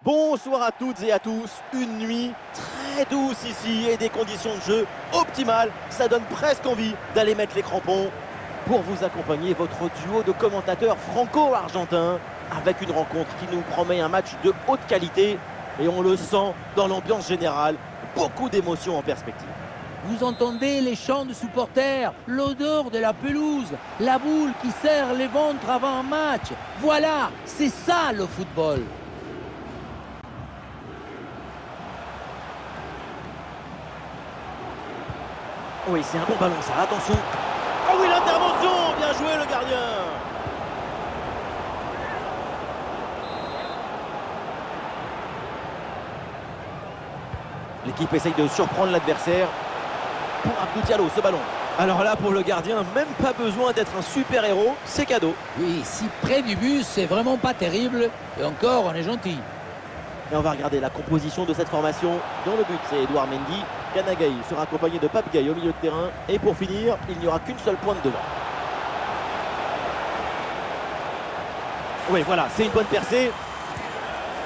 Bonsoir à toutes et à tous, une nuit très douce ici et des conditions de jeu optimales. Ça donne presque envie d'aller mettre les crampons pour vous accompagner votre duo de commentateurs franco-argentins avec une rencontre qui nous promet un match de haute qualité et on le sent dans l'ambiance générale, beaucoup d'émotions en perspective. Vous entendez les chants de supporters, l'odeur de la pelouse, la boule qui serre les ventres avant un match. Voilà, c'est ça le football. Oui, c'est un bon ballon ça, attention. Ah oui, l'intervention, bien joué le gardien. L'équipe essaye de surprendre l'adversaire. Pour Abdou Diallo, ce ballon. Alors là, pour le gardien, même pas besoin d'être un super-héros, c'est cadeau. Oui, si près du but, c'est vraiment pas terrible. Et encore, on est gentil. Et on va regarder la composition de cette formation. Dans le but, c'est Edouard Mendy. Kanagaï sera accompagné de Pape Gueye au milieu de terrain. Et pour finir, il n'y aura qu'une seule pointe devant. Oui, voilà, c'est une bonne percée.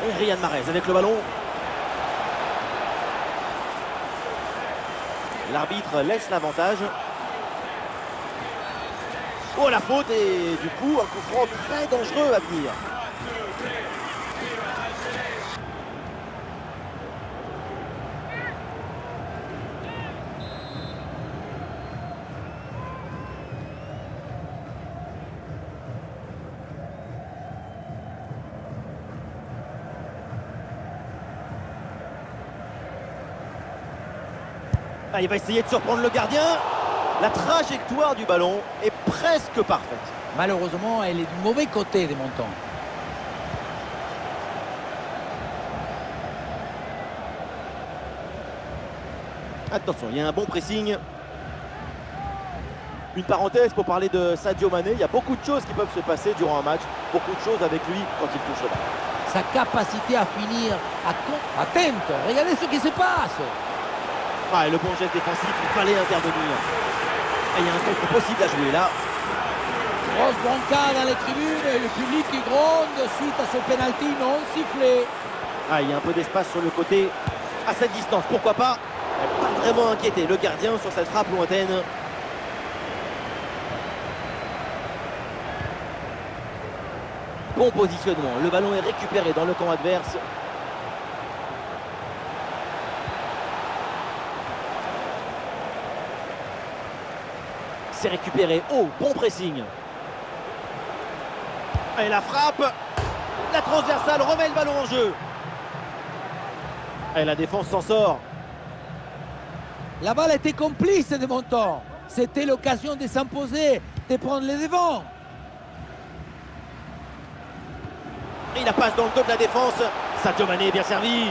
Et Riyad Mahrez avec le ballon. L'arbitre laisse l'avantage. Oh, la faute et du coup, un coup franc très dangereux à venir. Ah, il va essayer de surprendre le gardien. La trajectoire du ballon est presque parfaite. Malheureusement, elle est du mauvais côté des montants. Attention, il y a un bon pressing. Une parenthèse pour parler de Sadio Mané. Il y a beaucoup de choses qui peuvent se passer durant un match. Beaucoup de choses avec lui quand il touche le ballon. Sa capacité à finir Attente, regardez ce qui se passe. Ah, et le bon geste défensif, il fallait intervenir. Et il y a un contre possible à jouer là. Grosse bronca dans les tribunes et le public qui gronde suite à ce pénalty non sifflé. Ah, il y a un peu d'espace sur le côté. À cette distance, pourquoi pas. Pas vraiment inquiété le gardien sur cette frappe lointaine. Bon positionnement, le ballon est récupéré dans le camp adverse. C'est récupéré. Oh, bon pressing. Et la frappe. La transversale remet le ballon en jeu. Et la défense s'en sort. La balle était complice de Monton. C'était l'occasion de s'imposer, de prendre les devants. Et la passe dans le dos de la défense. Sadio Mané est bien servi.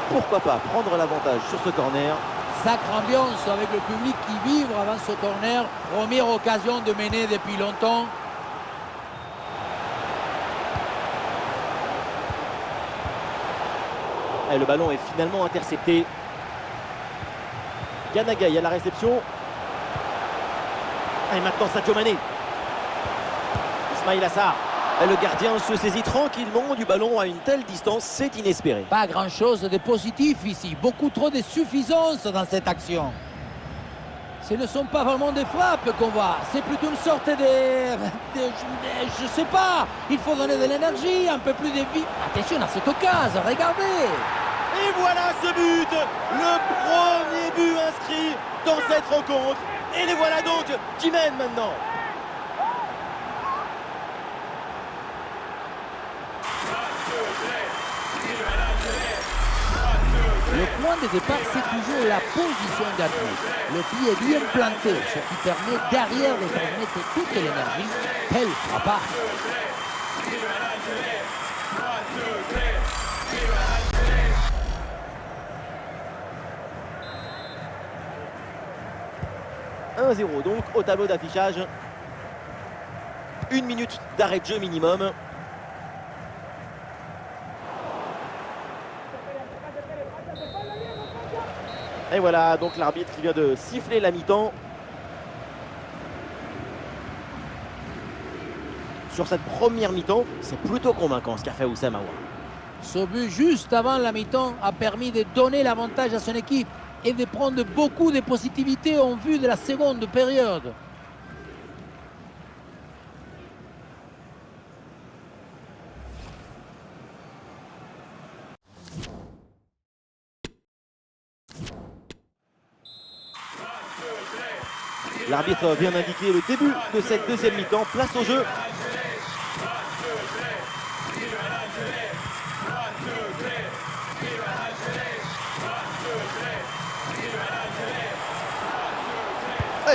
Pourquoi pas prendre l'avantage sur ce corner. Sacre ambiance avec le public qui vibre avant ce corner. Première occasion de mener depuis longtemps. Et le ballon est finalement intercepté. Kanagaï à la réception. Et maintenant Sadio Mané. Ismaïla Sarr. Et le gardien se saisit tranquillement du ballon à une telle distance, c'est inespéré. Pas grand-chose de positif ici. Beaucoup trop de suffisance dans cette action. Ce ne sont pas vraiment des frappes qu'on voit. C'est plutôt une sorte je sais pas. Il faut donner de l'énergie, un peu plus de vie. Attention à cette occasion, regardez. Et voilà ce but. Le premier but inscrit dans cette rencontre. Et les voilà donc qui mènent maintenant. Le point de départ, c'est toujours la position d'appui. Le pied est bien planté, ce qui permet derrière de transmettre toute l'énergie. Quel frappage! « 1-0 donc au tableau d'affichage. 1 minute d'arrêt de jeu minimum. Et voilà donc l'arbitre qui vient de siffler la mi-temps. Sur cette première mi-temps, c'est plutôt convaincant ce qu'a fait Houssem Aouar. Ce but juste avant la mi-temps a permis de donner l'avantage à son équipe et de prendre beaucoup de positivité en vue de la seconde période. L'arbitre vient d'indiquer le début de cette deuxième mi-temps. Place au jeu.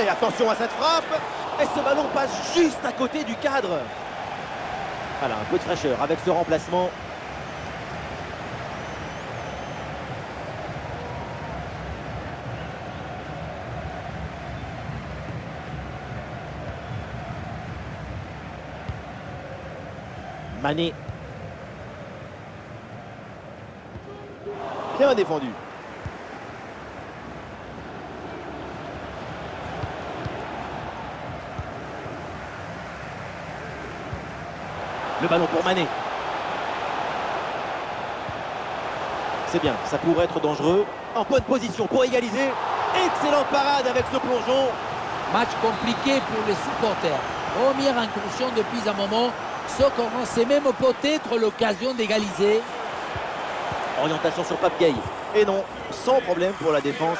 Et attention à cette frappe. Et ce ballon passe juste à côté du cadre. Voilà, un peu de fraîcheur avec ce remplacement. Mané. Bien défendu. Le ballon pour Mané. C'est bien, ça pourrait être dangereux. En bonne position pour égaliser. Excellente parade avec ce plongeon. Match compliqué pour les supporters. Première incursion depuis un moment. Ce commençait même peut-être l'occasion d'égaliser. Orientation sur Pape Gueye. Et non, sans problème pour la défense.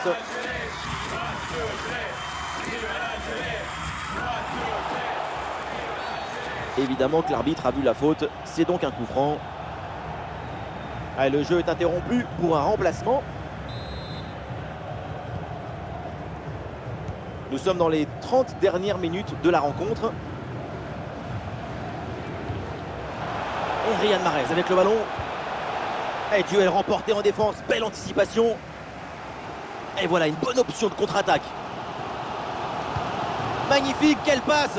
Évidemment que l'arbitre a vu la faute. C'est donc un coup franc. Allez, le jeu est interrompu pour un remplacement. Nous sommes dans les 30 dernières minutes de la rencontre. Et Riyad Mahrez avec le ballon. Et duel remporté en défense. Belle anticipation. Et voilà une bonne option de contre-attaque. Magnifique, quelle passe!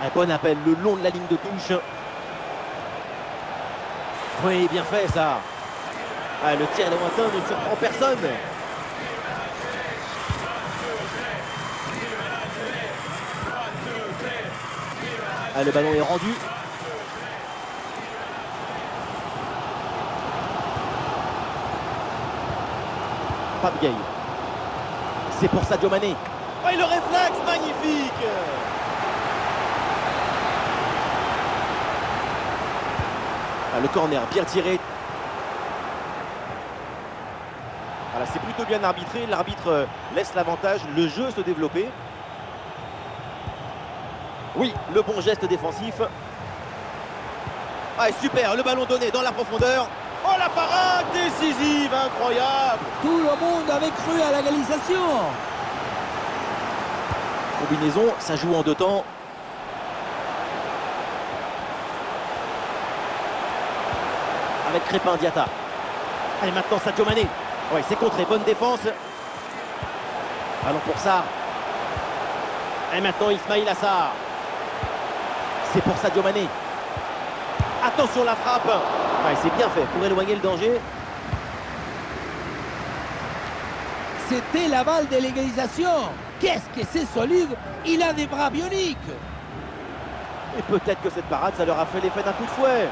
Un bon appel le long de la ligne de touche. Oui, bien fait ça. Ah, le tir lointain ne surprend personne. Ah, le ballon est rendu. Pape Gueye. C'est pour Sadio Mané. Oh, et le réflexe magnifique. Ah, le corner bien tiré. Voilà, c'est plutôt bien arbitré. L'arbitre laisse l'avantage, le jeu se développer. Oui, le bon geste défensif. Ah, super, le ballon donné dans la profondeur. Oh, la parade décisive, incroyable. Tout le monde avait cru à la égalisation. Combinaison, ça joue en deux temps. Avec Crépin Diatta. Allez, maintenant Sadio Mané. Oui, c'est contré, bonne défense. Ballon pour Sarr. Et maintenant Ismaïla Sarr. C'est pour Sadio Mané. Attention la frappe. Ouais, c'est bien fait pour éloigner le danger. C'était la balle de l'égalisation. Qu'est-ce que c'est solide. Il a des bras bioniques. Et peut-être que cette parade, ça leur a fait l'effet d'un coup de fouet.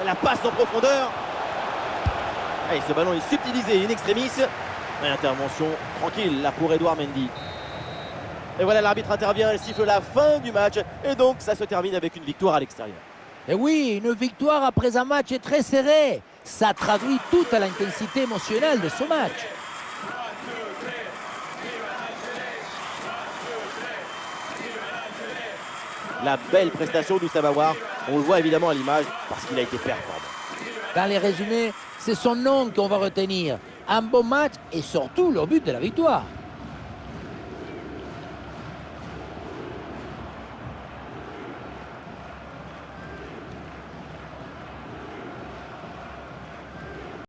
La passe en profondeur. Et ce ballon est subtilisé in extremis. Intervention tranquille là pour Edouard Mendy. Et voilà, l'arbitre intervient et siffle la fin du match. Et donc ça se termine avec une victoire à l'extérieur. Et oui, une victoire après un match très serré. Ça traduit toute l'intensité émotionnelle de ce match. La belle prestation d'Houssem Aouar, on le voit évidemment à l'image parce qu'il a été performant. Dans les résumés, c'est son nom qu'on va retenir. Un bon match et surtout le but de la victoire.